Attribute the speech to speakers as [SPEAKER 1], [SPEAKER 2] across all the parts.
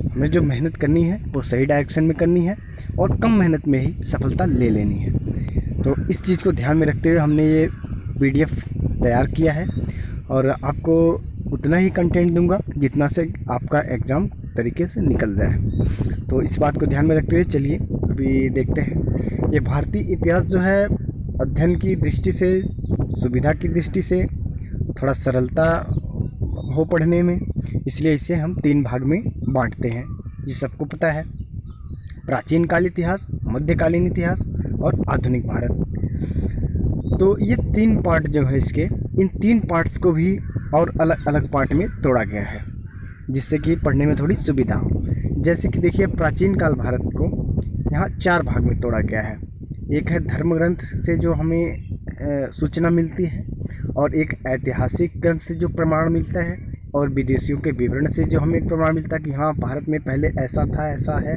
[SPEAKER 1] हमें जो मेहनत करनी है वो सही डायरेक्शन में करनी है और कम मेहनत में ही सफलता ले लेनी है। तो इस चीज़ को ध्यान में रखते हुए हमने ये PDF तैयार किया है और आपको उतना ही कंटेंट दूंगा जितना से आपका एग्ज़ाम तरीके से निकल जाए। तो इस बात को ध्यान में रखते हुए चलिए अभी देखते हैं। ये भारतीय इतिहास जो है अध्ययन की दृष्टि से, सुविधा की दृष्टि से थोड़ा सरलता हो पढ़ने में, इसलिए इसे हम 3 भाग में बांटते हैं। ये सबको पता है, प्राचीन काल इतिहास, मध्यकालीन इतिहास और आधुनिक भारत। तो ये 3 पार्ट जो है इसके, इन 3 पार्ट्स को भी और अलग अलग पार्ट में तोड़ा गया है जिससे कि पढ़ने में थोड़ी सुविधा हो। जैसे कि देखिए प्राचीन काल भारत को यहाँ 4 भाग में तोड़ा गया है। एक है धर्म ग्रंथ से जो हमें सूचना मिलती है, और एक ऐतिहासिक ग्रंथ से जो प्रमाण मिलता है, और विदेशियों के विवरण से जो हमें प्रमाण मिलता है कि हाँ भारत में पहले ऐसा था, ऐसा है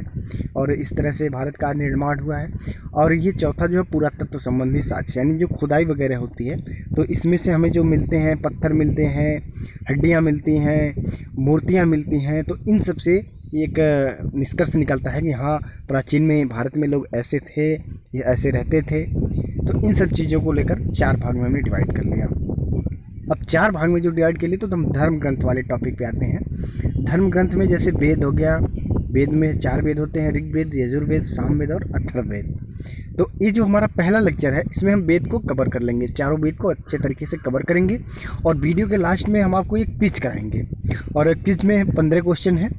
[SPEAKER 1] और इस तरह से भारत का निर्माण हुआ है। और ये चौथा जो है पुरातत्व संबंधी साक्ष्य, यानी जो खुदाई वगैरह होती है, तो इसमें से हमें जो मिलते हैं, पत्थर मिलते हैं, हड्डियाँ मिलती हैं, मूर्तियाँ मिलती हैं, तो इन सब से एक निष्कर्ष निकलता है कि हाँ प्राचीन में भारत में लोग ऐसे थे, ये ऐसे रहते थे। तो इन सब चीज़ों को लेकर 4 भाग में हमने डिवाइड कर लिया। अब 4 भाग में जो डिवाइड कर लिए तो हम धर्म ग्रंथ वाले टॉपिक पे आते हैं। धर्म ग्रंथ में जैसे वेद हो गया, वेद में 4 वेद होते हैं, ऋग्वेद, यजुर्वेद, सामवेद और अथर्ववेद। तो ये जो हमारा पहला लेक्चर है इसमें हम वेद को कवर कर लेंगे, चारों वेद को अच्छे तरीके से कवर करेंगे और वीडियो के लास्ट में हम आपको एक क्विज कराएंगे। और क्विज में 15 क्वेश्चन है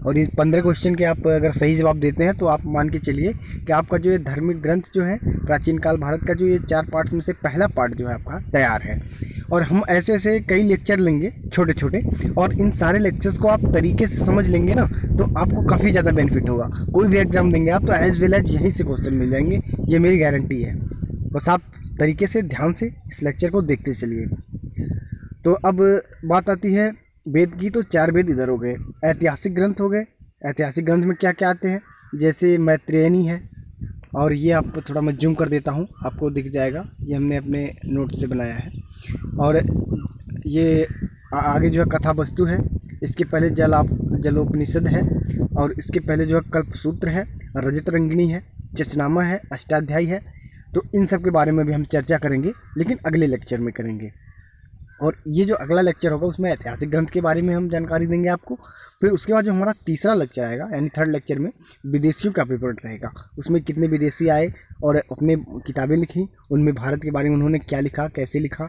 [SPEAKER 1] और इस 15 क्वेश्चन के आप अगर सही जवाब देते हैं तो आप मान के चलिए कि आपका जो ये धार्मिक ग्रंथ जो है प्राचीन काल भारत का, जो ये 4 पार्ट्स में से पहला पार्ट जो है आपका तैयार है। और हम ऐसे ऐसे कई लेक्चर लेंगे छोटे छोटे, और इन सारे लेक्चर्स को आप तरीके से समझ लेंगे ना तो आपको काफ़ी ज़्यादा बेनिफिट होगा। कोई भी एग्जाम देंगे आप तो एज वेल एज यहीं से क्वेश्चन मिल जाएंगे, ये मेरी गारंटी है। बस आप तरीके से ध्यान से इस लेक्चर को देखते चलिए। तो अब बात आती है वेद की, तो 4 वेद इधर हो गए। ऐतिहासिक ग्रंथ हो गए। ऐतिहासिक ग्रंथ में क्या क्या आते हैं, जैसे मैत्रेयनी है, और ये आपको थोड़ा मैं जूम कर देता हूँ, आपको दिख जाएगा, ये हमने अपने नोट से बनाया है। और ये आगे जो है कथा वस्तु है, इसके पहले जलोपनिषद है, और इसके पहले जो है कल्पसूत्र है, रजत रंगिणी है, चचनामा है, अष्टाध्यायी है। तो इन सब के बारे में भी हम चर्चा करेंगे, लेकिन अगले लेक्चर में करेंगे। और ये जो अगला लेक्चर होगा उसमें ऐतिहासिक ग्रंथ के बारे में हम जानकारी देंगे आपको। फिर उसके बाद जो हमारा तीसरा लेक्चर आएगा, यानी 3rd लेक्चर में विदेशियों का पेपर रहेगा। उसमें कितने विदेशी आए और अपने किताबें लिखी, उनमें भारत के बारे में उन्होंने क्या लिखा, कैसे लिखा,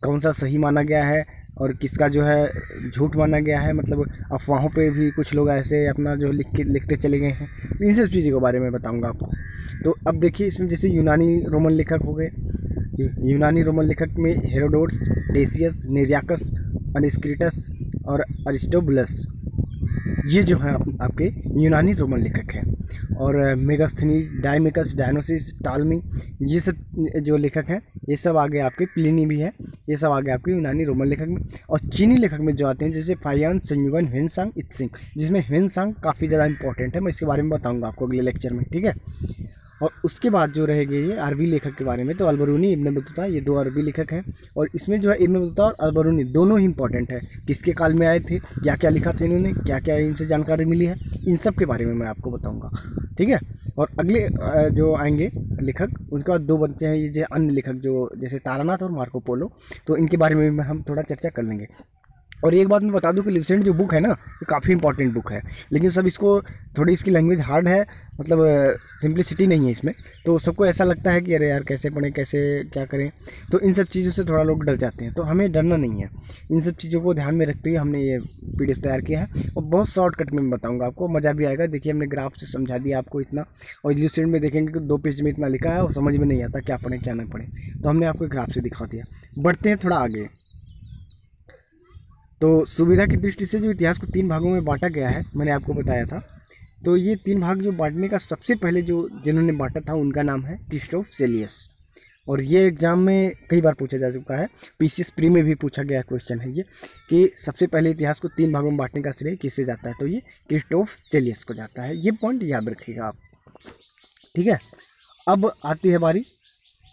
[SPEAKER 1] कौन सा सही माना गया है और किसका जो है झूठ माना गया है। मतलब अफवाहों पे भी कुछ लोग ऐसे अपना जो लिखते चले गए हैं। तो इन सब चीज़ों के बारे में बताऊंगा आपको। तो अब देखिए इसमें जैसे यूनानी रोमन लेखक हो गए। यूनानी रोमन लेखक में हेरोडोट्स, टेसियस, निरियाकस, अनिस्क्रिटस और अरिस्टोबुलस, ये जो हैं आपके यूनानी रोमन लेखक हैं। और मेगास्थनी, डायमिकस, डायनोसिस, टालमी, ये सब जो लेखक हैं ये सब आगे आपके, प्लिनी भी है, ये सब आगे आपके यूनानी रोमन लेखक में। और चीनी लेखक में जो आते हैं जैसे फायान, संयुगन, ह्वेनसांग, इत्सिंग, जिसमें ह्वेनसांग काफ़ी ज़्यादा इंपॉर्टेंट है, मैं इसके बारे में बताऊँगा आपको अगले लेक्चर में, ठीक है। और उसके बाद जो रहेगी ये अरबी लेखक के बारे में, तो अलबरूनी, इब्न बतूता, ये 2 अरबी लेखक हैं। और इसमें जो है इब्न बतूता और अलबरूनी दोनों ही इंपॉर्टेंट है, किसके काल में आए थे, क्या क्या लिखा था इन्होंने, क्या क्या इनसे जानकारी मिली है, इन सब के बारे में मैं आपको बताऊंगा, ठीक है। और अगले जो आएंगे लेखक, उसके बाद 2 बनते हैं ये जो अन्य लेखक, जो जैसे तारानाथ और मार्को पोलो, तो इनके बारे में हम थोड़ा चर्चा कर लेंगे। और एक बात मैं बता दूं कि ल्यूसेंट जो बुक है ना, ये काफ़ी इंपॉर्टेंट बुक है, लेकिन सब इसको थोड़ी इसकी लैंग्वेज हार्ड है, मतलब सिंप्लिसिटी नहीं है इसमें, तो सबको ऐसा लगता है कि अरे यार कैसे पढ़ें, कैसे क्या करें, तो इन सब चीज़ों से थोड़ा लोग डर जाते हैं। तो हमें डरना नहीं है, इन सब चीज़ों को ध्यान में रखते हुए हमने ये PDF तैयार किया है और बहुत शॉर्टकट में बताऊँगा आपको, मज़ा भी आएगा। देखिए हमने ग्राफ से समझा दिया आपको इतना, और ल्यूसेंट में देखेंगे कि 2 पेज में इतना लिखा है और समझ में नहीं आता क्या पढ़ें क्या ना पढ़ें, तो हमने आपको ग्राफ से दिखा दिया। बढ़ते हैं थोड़ा आगे। तो सुविधा की दृष्टि से जो इतिहास को 3 भागों में बांटा गया है, मैंने आपको बताया था। तो ये 3 भाग जो बांटने का सबसे पहले जो जिन्होंने बांटा था उनका नाम है क्रिस्टोफ सेलियस। और ये एग्जाम में कई बार पूछा जा चुका है, PCS प्री में भी पूछा गया क्वेश्चन है ये, कि सबसे पहले इतिहास को 3 भागों में बांटने का श्रेय किससे जाता है, तो ये क्रिस्टोफ सेलियस को जाता है। ये पॉइंट याद रखिएगा आप, ठीक है। अब आती है बारी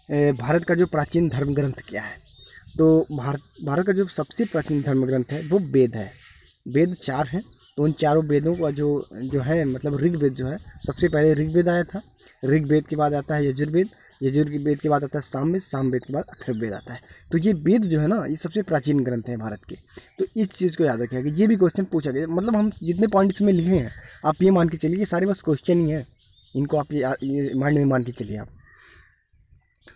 [SPEAKER 1] भारत का जो प्राचीन धर्म ग्रंथ क्या है। तो भारत का जो सबसे प्राचीन धर्म ग्रंथ है वो वेद है। वेद 4 हैं, तो उन चारों वेदों का जो है मतलब ऋग्वेद जो है, सबसे पहले ऋग्वेद आया था। ऋग्वेद के बाद आता है यजुर्वेद, यजुर्वेद के बाद आता है सामवेद, सामवेद के बाद अथर्ववेद आता है। तो ये वेद जो है ना, ये सबसे प्राचीन ग्रंथ हैं भारत के। तो इस चीज़ को याद रखिएगा कि ये भी क्वेश्चन पूछा गया, मतलब हम जितने पॉइंट इसमें लिखे हैं आप ये मान के चलिए, ये सारे बस क्वेश्चन ही हैं, इनको आप ये माइंड में मान के चलिए आप।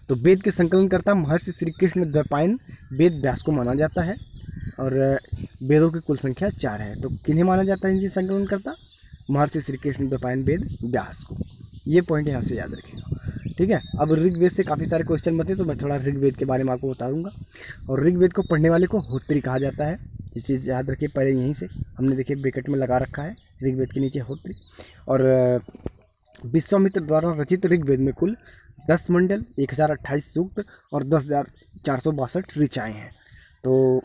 [SPEAKER 1] तो वेद के संकलन करता महर्षि श्री कृष्ण द्वैपायन वेद व्यास को माना जाता है, और वेदों की कुल संख्या 4 है। तो किन्हें माना जाता है इनके संकलन करता? महर्षि श्री कृष्ण द्वैपायन वेद व्यास को। ये पॉइंट यहाँ से याद रखिएगा, ठीक है। अब ऋग्वेद से काफ़ी सारे क्वेश्चन बनते हैं, तो मैं थोड़ा ऋग्वेद के बारे में आपको बताऊंगा। और ऋग्वेद को पढ़ने वाले को होत्री कहा जाता है, ये चीज़ याद रखिए पहले यहीं से, हमने देखिए ब्रैकेट में लगा रखा है ऋग्वेद के नीचे होत्री। और विश्वामित्र द्वारा रचित ऋग्वेद में कुल 10 मंडल, 1028 सूक्त और 10,462 ऋचाएँ हैं। तो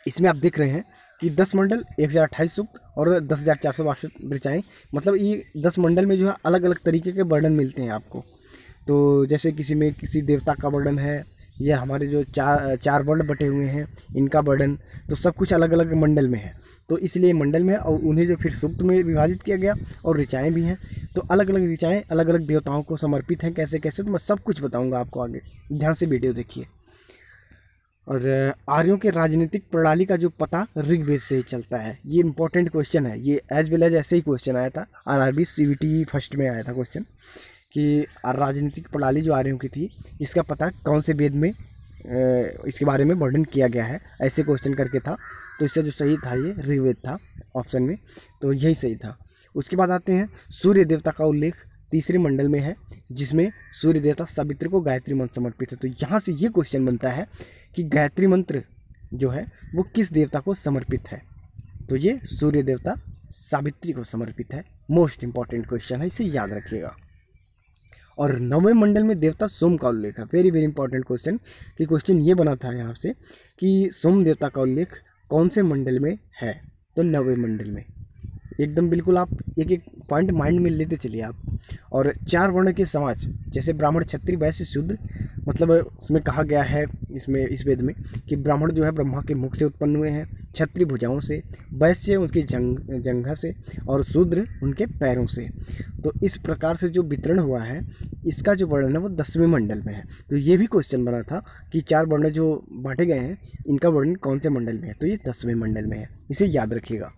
[SPEAKER 1] इसमें आप देख रहे हैं कि 10 मंडल, 1028 सूक्त और 10,462 ऋचाएँ, मतलब ये 10 मंडल में जो है अलग अलग तरीके के वर्णन मिलते हैं आपको। तो जैसे किसी में किसी देवता का वर्णन है, या हमारे जो चार वर्ण बटे हुए हैं इनका वर्णन, तो सब कुछ अलग अलग मंडल में है। तो इसलिए मंडल में, और उन्हें जो फिर सूक्त में विभाजित किया गया, और ऋचाएँ भी हैं। तो अलग अलग ऋचाएँ अलग अलग देवताओं को समर्पित हैं, कैसे कैसे, तो मैं सब कुछ बताऊँगा आपको आगे, ध्यान से वीडियो देखिए। और आर्यों के राजनीतिक प्रणाली का जो पता ऋग्वेद से ही चलता है। ये इंपॉर्टेंट क्वेश्चन है, ये एज वेल एज ऐसे ही क्वेश्चन आया था आरआरबी सीवीटी फर्स्ट में आया था क्वेश्चन, कि राजनीतिक प्रणाली जो आर्यों की थी इसका पता कौन से वेद में इसके बारे में वर्णन किया गया है, ऐसे क्वेश्चन करके था। तो इससे जो सही था ये ऋग्वेद था ऑप्शन में, तो यही सही था। उसके बाद आते हैं सूर्य देवता का उल्लेख तीसरे मंडल में है, जिसमें सूर्य देवता सावित्री को गायत्री मंत्र समर्पित है। तो यहाँ से ये क्वेश्चन बनता है कि गायत्री मंत्र जो है वो किस देवता को समर्पित है? तो ये सूर्य देवता सावित्री को समर्पित है। मोस्ट इंपॉर्टेंट क्वेश्चन है, इसे याद रखिएगा। और 9वें मंडल में देवता सोम का उल्लेख है। वेरी वेरी इंपॉर्टेंट क्वेश्चन, कि क्वेश्चन ये बना था यहाँ से कि सोम देवता का उल्लेख कौन से मंडल में है? तो 9वें मंडल में। एकदम बिल्कुल आप एक एक पॉइंट माइंड में लेते चलिए आप। और 4 वर्ण के समाज, जैसे ब्राह्मण, क्षत्रिय, वैश्य, शूद्र, मतलब उसमें कहा गया है इसमें इस वेद में कि ब्राह्मण जो है ब्रह्मा के मुख से उत्पन्न हुए हैं, क्षत्रिय भुजाओं से, वैश्य उनकी जंघा से, और शूद्र उनके पैरों से। तो इस प्रकार से जो वितरण हुआ है इसका जो वर्णन है वो 10वें मंडल में है। तो ये भी क्वेश्चन बना था कि 4 वर्ण जो बांटे गए हैं इनका वर्णन कौन से मंडल में है? तो ये 10वें मंडल में है, इसे याद रखिएगा।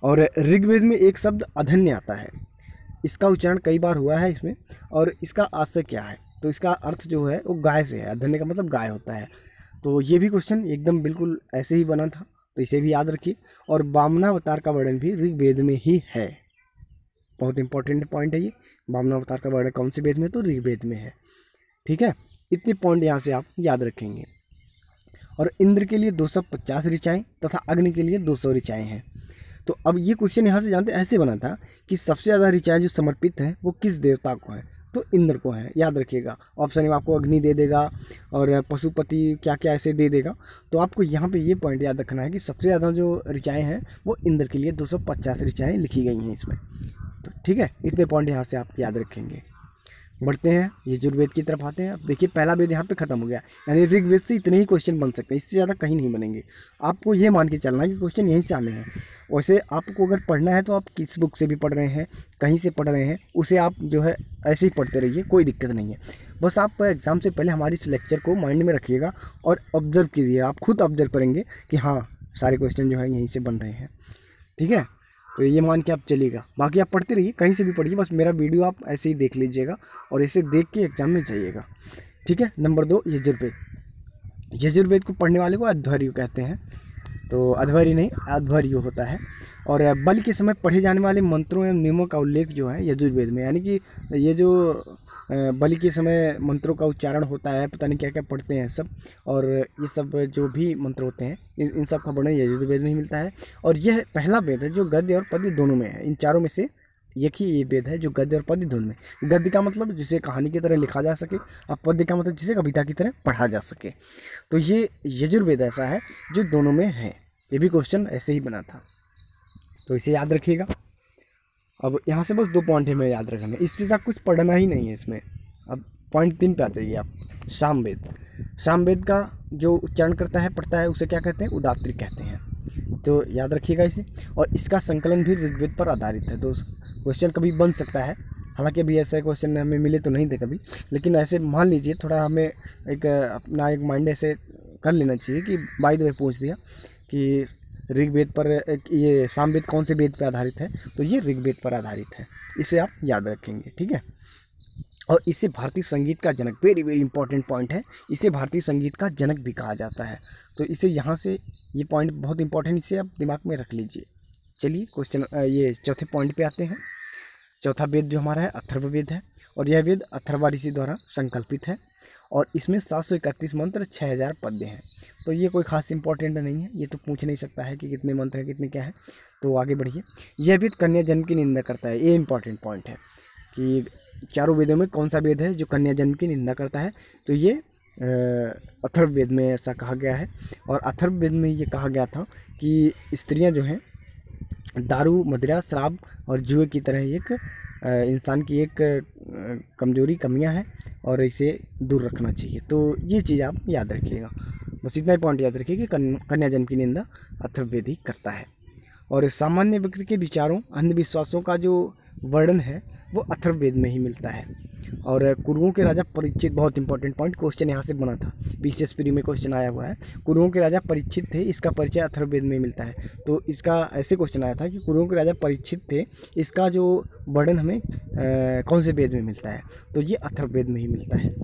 [SPEAKER 1] और ऋग्वेद में एक शब्द अधन्य आता है, इसका उच्चारण कई बार हुआ है इसमें, और इसका आशय क्या है? तो इसका अर्थ जो है वो गाय से है, अधन्य का मतलब गाय होता है। तो ये भी क्वेश्चन एकदम बिल्कुल ऐसे ही बना था, तो इसे भी याद रखिए। और वामनावतार का वर्णन भी ऋग्वेद में ही है, बहुत इंपॉर्टेंट पॉइंट है ये। वामनावतार का वर्णन कौन से वेद में? तो ऋग्वेद में है, ठीक है। इतने पॉइंट यहाँ से आप याद रखेंगे। और इंद्र के लिए 250 ऋचाएँ तथा अग्नि के लिए 200 ऋचाएँ हैं। तो अब ये क्वेश्चन यहाँ से जानते ऐसे बना था कि सबसे ज़्यादा ऋचाएँ जो समर्पित हैं वो किस देवता को हैं? तो इंद्र को है, याद रखिएगा। ऑप्शन में आपको अग्नि दे देगा और पशुपति क्या क्या ऐसे दे देगा। तो आपको यहाँ पे ये पॉइंट याद रखना है कि सबसे ज़्यादा जो ऋचाएँ हैं वो इंद्र के लिए 250 ऋचाएँ लिखी गई हैं इसमें। तो ठीक है, इतने पॉइंट यहाँ से आप याद रखेंगे। बढ़ते हैं यजुर्वेद की तरफ आते हैं। अब देखिए पहला वेद यहाँ पे खत्म हो गया, यानी ऋग्वेद से इतने ही क्वेश्चन बन सकते हैं, इससे ज़्यादा कहीं नहीं बनेंगे। आपको ये मान के चलना है कि क्वेश्चन यहीं से आने हैं। वैसे आपको अगर पढ़ना है तो आप किस बुक से भी पढ़ रहे हैं, कहीं से पढ़ रहे हैं, उसे आप जो है ऐसे ही पढ़ते रहिए, कोई दिक्कत नहीं है। बस आप एग्ज़ाम से पहले हमारी इस लेक्चर को माइंड में रखिएगा और ऑब्जर्व कीजिए। आप खुद ऑब्जर्व करेंगे कि हाँ सारे क्वेश्चन जो है यहीं से बन रहे हैं, ठीक है। तो ये मान के आप चलिएगा, बाकी आप पढ़ते रहिए, कहीं से भी पढ़िए, बस मेरा वीडियो आप ऐसे ही देख लीजिएगा और इसे देख के एग्जाम में जाइएगा, ठीक है। नंबर 2 यजुर्वेद। यजुर्वेद को पढ़ने वाले को अध्वर्यु कहते हैं। तो अध्वर्यु नहीं, अध्वर्यु होता है। और बलि के समय पढ़े जाने वाले मंत्रों एवं नियमों का उल्लेख जो है यजुर्वेद में, यानी कि ये जो बलि के समय मंत्रों का उच्चारण होता है, पता नहीं क्या क्या पढ़ते हैं सब, और ये सब जो भी मंत्र होते हैं इन सब का वर्णन यजुर्वेद में ही मिलता है। और यह पहला वेद है जो गद्य और पद्य दोनों में है। इन चारों में से एक ही ये वेद है जो गद्य और पद्य दोनों में। गद्य का मतलब जिसे कहानी की तरह लिखा जा सके, और पद्य का मतलब जिसे कविता की तरह पढ़ा जा सके। तो ये यजुर्वेद ऐसा है जो दोनों में है। ये भी क्वेश्चन ऐसे ही बना था, तो इसे याद रखिएगा। अब यहाँ से बस 2 पॉइंट हमें याद रखेंगे, इससे तक कुछ पढ़ना ही नहीं है इसमें। अब पॉइंट 3 पे आ जाइए आप। सामवेद। सामवेद का जो उच्चारण करता है, पढ़ता है, उसे क्या कहते हैं? उदात्तरी कहते हैं। तो याद रखिएगा इसे। और इसका संकलन भी ऋग्वेद पर आधारित है। तो क्वेश्चन कभी बन सकता है, हालांकि अभी ऐसे क्वेश्चन हमें मिले तो नहीं थे कभी, लेकिन ऐसे मान लीजिए, थोड़ा हमें एक अपना एक माइंड ऐसे कर लेना चाहिए कि बाय द वे पूछ दिया कि ऋग्वेद पर ये सामवेद कौन से वेद पर आधारित है, तो ये ऋग्वेद पर आधारित है। इसे आप याद रखेंगे, ठीक है। और इसे भारतीय संगीत का जनक, वेरी वेरी इंपॉर्टेंट पॉइंट है, इसे भारतीय संगीत का जनक भी कहा जाता है। तो इसे यहाँ से, ये पॉइंट बहुत इंपॉर्टेंट, इसे आप दिमाग में रख लीजिए। चलिए क्वेश्चन ये चौथे पॉइंट पे आते हैं। चौथा वेद जो हमारा है अथर्ववेद है, और यह वेद अथर्वा ऋषि द्वारा संकल्पित है, और इसमें 731 मंत्र 6000 पद्य हैं। तो ये कोई खास इंपॉर्टेंट नहीं है, ये तो पूछ नहीं सकता है कि कितने मंत्र हैं, कितने क्या है। तो आगे बढ़िए। यह वेद कन्या जन्म की निंदा करता है, ये इंपॉर्टेंट पॉइंट है कि चारों वेदों में कौन सा वेद है जो कन्या जन्म की निंदा करता है। तो ये अथर्ववेद में ऐसा कहा गया है। और अथर्ववेद में ये कहा गया था कि स्त्रियां जो हैं दारू, मदिरा, शराब और जुए की तरह एक इंसान की एक कमजोरी, कमियां हैं, और इसे दूर रखना चाहिए। तो ये चीज़ आप याद रखिएगा, बस इतना ही पॉइंट याद रखिए कि कन्या जन्म की निंदा अथर्ववेद ही करता है। और सामान्य व्यक्ति के विचारों, अंधविश्वासों का जो वर्णन है वो अथर्ववेद में ही मिलता है। और कुरुओं के राजा परीक्षित, बहुत इंपॉर्टेंट पॉइंट, क्वेश्चन यहाँ से बना था, पीसीएस प्री में क्वेश्चन आया हुआ है। कुरुओं के राजा परीक्षित थे, इसका परिचय अथर्ववेद में मिलता है। तो इसका ऐसे क्वेश्चन आया था कि कुरुओं के राजा परीक्षित थे, इसका जो वर्णन हमें कौन से वेद में मिलता है, तो ये अथर्ववेद में ही मिलता है।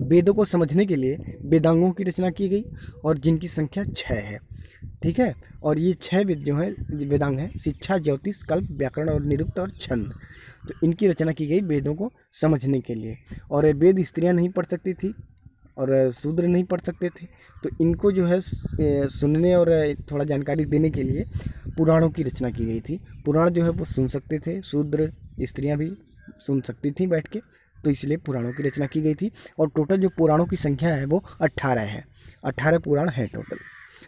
[SPEAKER 1] वेदों को समझने के लिए वेदांगों की रचना की गई, और जिनकी संख्या 6 है, ठीक है। और ये 6 वेद जो हैं वेदांग हैं, शिक्षा, ज्योतिष, कल्प, व्याकरण और निरुक्त और छंद। तो इनकी रचना की गई वेदों को समझने के लिए। और वेद स्त्रियां नहीं पढ़ सकती थी और शूद्र नहीं पढ़ सकते थे, तो इनको जो है सुनने और थोड़ा जानकारी देने के लिए पुराणों की रचना की गई थी। पुराण जो है वो सुन सकते थे, शूद्र स्त्रियां भी सुन सकती थी बैठ के, तो इसलिए पुराणों की रचना की गई थी। और टोटल जो पुराणों की संख्या है वो 18 है, 18 पुराण है टोटल,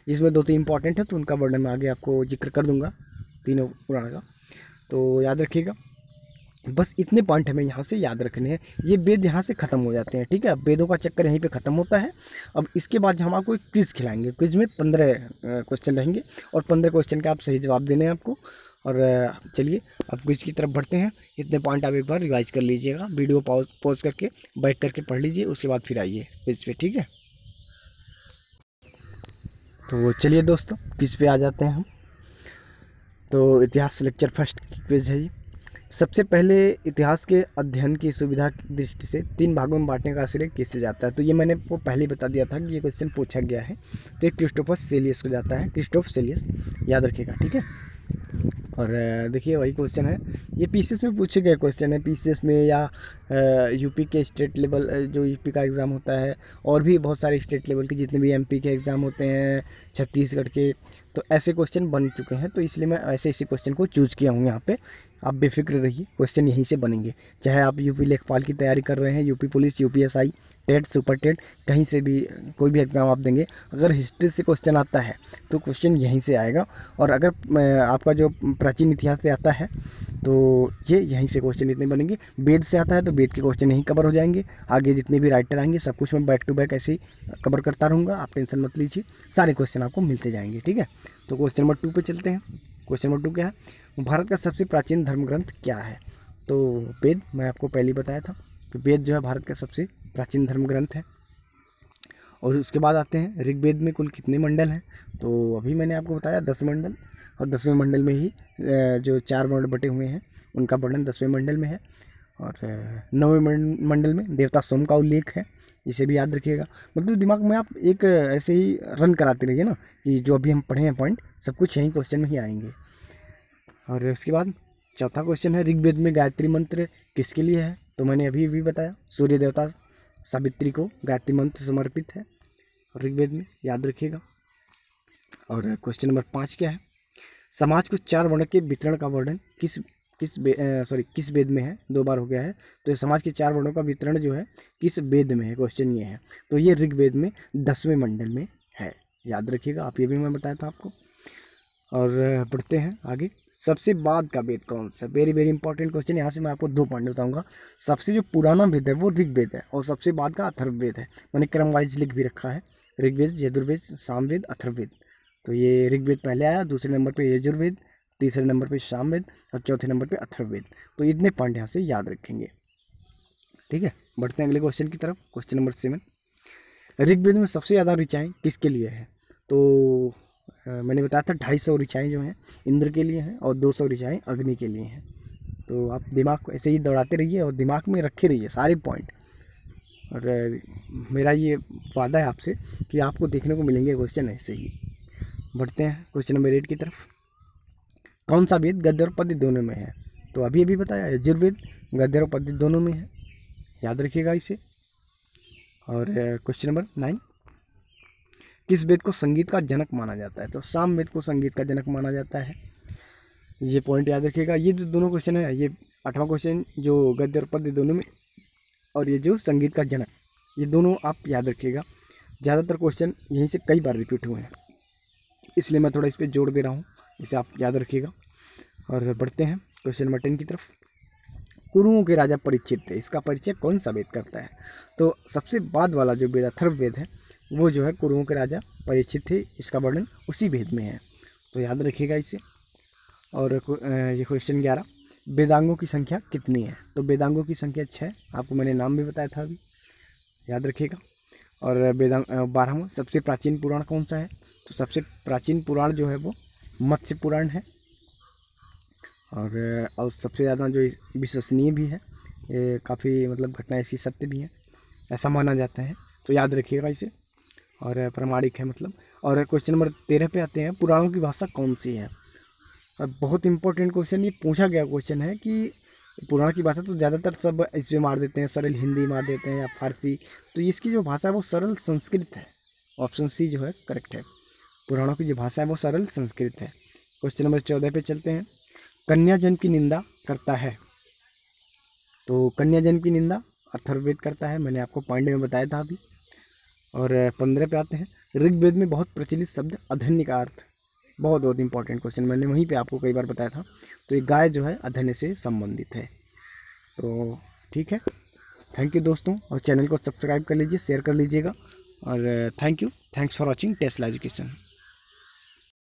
[SPEAKER 1] जिसमें 2-3 इंपॉर्टेंट है, तो उनका वर्णन मैं आगे आपको जिक्र कर दूंगा तीनों पुराण का। तो याद रखिएगा, बस इतने पॉइंट हमें यहाँ से याद रखने हैं। ये वेद यहाँ से ख़त्म हो जाते हैं, ठीक है। अब वेदों का चक्कर यहीं पे ख़त्म होता है। अब इसके बाद हम आपको एक क्विज़ खिलाएंगे। क्विज़ में 15 क्वेश्चन रहेंगे, और 15 क्वेश्चन के आप सही जवाब देने हैं आपको। और चलिए अब क्विज़ की तरफ बढ़ते हैं। इतने पॉइंट आप एक बार रिवाइज कर लीजिएगा, वीडियो पॉज करके बैक करके पढ़ लीजिए, उसके बाद फिर आइए क्विज़ पे, ठीक है। तो चलिए दोस्तों, क्विज़ पे आ जाते हैं हम। तो इतिहास लेक्चर फर्स्ट क्विज़ है ये। सबसे पहले इतिहास के अध्ययन की सुविधा की दृष्टि से 3 भागों में बांटने का श्रेय किससे जाता है। तो ये मैंने आपको पहले बता दिया था कि ये क्वेश्चन पूछा गया है, तो ये क्रिस्टोफर सेलियस को जाता है, क्रिस्टोफ सेलियस, याद रखिएगा, ठीक है। और देखिए वही क्वेश्चन है, ये पीसीएस में पूछे गए क्वेश्चन है, पीसीएस में या यूपी के स्टेट लेवल जो यूपी का एग्ज़ाम होता है, और भी बहुत सारे स्टेट लेवल के जितने भी एमपी के एग्ज़ाम होते हैं, छत्तीसगढ़ के, तो ऐसे क्वेश्चन बन चुके हैं। तो इसलिए मैं ऐसे इसी क्वेश्चन को चूज़ किया हूँ यहाँ पे। आप बेफिक्र रहिए, क्वेश्चन यहीं से बनेंगे, चाहे आप यूपी लेखपाल की तैयारी कर रहे हैं, UP police, UPSI, TET, super TET, कहीं से भी कोई भी एग्ज़ाम आप देंगे, अगर हिस्ट्री से क्वेश्चन आता है तो क्वेश्चन यहीं से आएगा। और अगर आपका जो प्राचीन इतिहास से आता है तो ये यहीं से क्वेश्चन इतने बनेंगे। वेद से आता है तो वेद के क्वेश्चन यहीं कवर हो जाएंगे। आगे जितने भी राइटर आएंगे सब कुछ मैं बैक टू बैक ऐसे ही कवर करता रहूँगा, आप टेंशन मत लीजिए, सारे क्वेश्चन आपको मिलते जाएंगे, ठीक है। तो क्वेश्चन नंबर 2 पे चलते हैं। क्वेश्चन नंबर 2 क्या है, भारत का सबसे प्राचीन धर्म ग्रंथ क्या है। तो वेद, मैं आपको पहले ही बताया था कि वेद जो है भारत का सबसे प्राचीन धर्म ग्रंथ है। और उसके बाद आते हैं ऋग्वेद में कुल कितने मंडल हैं। तो अभी मैंने आपको बताया 10 मंडल, और 10वें मंडल में ही जो 4 वर्ण बटे हुए हैं उनका वर्णन 10वें मंडल में है। और 9वें मंडल में देवता सोम का उल्लेख है, इसे भी याद रखिएगा। मतलब दिमाग में आप एक ऐसे ही रन कराते रहिए ना, कि जो अभी हम पढ़े हैं पॉइंट सब कुछ यहीं क्वेश्चन में ही आएंगे। और उसके बाद चौथा क्वेश्चन है, ऋग्वेद में गायत्री मंत्र किसके लिए है। तो मैंने अभी भी बताया, सूर्य देवता सावित्री को गायत्री मंत्र समर्पित है ऋग्वेद में, याद रखिएगा। और क्वेश्चन नंबर 5 क्या है, समाज को 4 वर्ण के वितरण का वर्णन किस वेद में है। 2 बार हो गया है। तो समाज के 4 वर्णों का वितरण जो है किस वेद में है, क्वेश्चन ये है। तो ये ऋग्वेद में 10वें मंडल में है, याद रखिएगा। आप ये भी मैं बताया था आपको। और बढ़ते हैं आगे, सबसे बाद का वेद कौन सा। Very very important question. यहाँ से मैं आपको 2 पॉइंट बताऊंगा। सबसे जो पुराना वेद है वो ऋग्वेद है, और सबसे बाद का अथर्ववेद है। मैंने क्रम वाइज लिख भी रखा है, ऋग्वेद, यजुर्वेद, सामवेद, अथर्ववेद। तो ये ऋग्वेद पहले आया, दूसरे नंबर पे यजुर्वेद, तीसरे नंबर पे सामवेद और चौथे नंबर पे अथर्ववेद। तो इतने पॉइंट यहाँ से याद रखेंगे। ठीक है, बढ़ते हैं अगले क्वेश्चन की तरफ। क्वेश्चन नंबर 7, ऋग्वेद में सबसे ज़्यादा ऋचाएँ किसके लिए है? तो मैंने बताया था 250 ऋचाएँ जो हैं इंद्र के लिए हैं और 200 ऋचाएँ अग्नि के लिए हैं। तो आप दिमाग को ऐसे ही दौड़ाते रहिए और दिमाग में रखे रहिए सारे पॉइंट। और मेरा ये वादा है आपसे कि आपको देखने को मिलेंगे क्वेश्चन ऐसे ही। बढ़ते हैं क्वेश्चन नंबर 8 की तरफ। कौन सा वेद गद्य और पद्य दोनों में है? तो अभी बताया यजुर्वेद गद्य और पद्य दोनों में है, याद रखिएगा इसे। और क्वेश्चन नंबर 9, किस वेद को संगीत का जनक माना जाता है? तो सामवेद को संगीत का जनक माना जाता है, ये पॉइंट याद रखिएगा। ये जो दोनों क्वेश्चन है, ये 8वां क्वेश्चन जो गद्य और पद्य दोनों में, और ये जो संगीत का जनक, ये दोनों आप याद रखिएगा। ज़्यादातर क्वेश्चन यहीं से कई बार रिपीट हुए हैं, इसलिए मैं थोड़ा इस पर जोड़ दे रहा हूँ, इसे आप याद रखिएगा। और बढ़ते हैं क्वेश्चन नंबर 10 की तरफ। कुरुओं के राजा परीक्षित थे, इसका परिचय कौन सा वेद करता है? तो सबसे बाद वाला जो वेद अथर्ववेद है वो जो है कुरुओं के राजा परीक्षित थे, इसका वर्णन उसी वेद में है, तो याद रखिएगा इसे। और ये क्वेश्चन 11, वेदांगों की संख्या कितनी है? तो वेदांगों की संख्या 6, आपको मैंने नाम भी बताया था अभी, याद रखिएगा। और वेदांग 12वां, सबसे प्राचीन पुराण कौन सा है? तो सबसे प्राचीन पुराण जो है वो मत्स्य पुराण है, और सबसे ज़्यादा जो विश्वसनीय भी है, ये काफ़ी मतलब घटनाएं इसकी सत्य भी हैं, ऐसा माना जाता है, तो याद रखिएगा इसे। और प्रमाणिक है मतलब। और क्वेश्चन नंबर 13 पे आते हैं, पुराणों की भाषा कौन सी है? और बहुत इंपॉर्टेंट क्वेश्चन, ये पूछा गया क्वेश्चन है कि पुराण की भाषा तो ज़्यादातर सब इसमें मार देते हैं, सरल हिंदी मार देते हैं या फारसी, तो इसकी जो भाषा है वो सरल संस्कृत है। ऑप्शन सी जो है करेक्ट है, पुराणों की जो भाषा है वो सरल संस्कृत है। क्वेश्चन नंबर 14 पे चलते हैं, कन्या जन्म की निंदा करता है? तो कन्या जन्म की निंदा अथर्ववेद करता है, मैंने आपको पॉइंट में बताया था अभी। और 15 पे आते हैं, ऋग्वेद में बहुत प्रचलित शब्द अधन्य का अर्थ? बहुत इंपॉर्टेंट क्वेश्चन, मैंने वहीं पे आपको कई बार बताया था। तो ये गाय जो है अधन्य से संबंधित है। तो ठीक है, थैंक यू दोस्तों, और चैनल को सब्सक्राइब कर लीजिए, शेयर कर लीजिएगा। और thanks for watching Tesla education.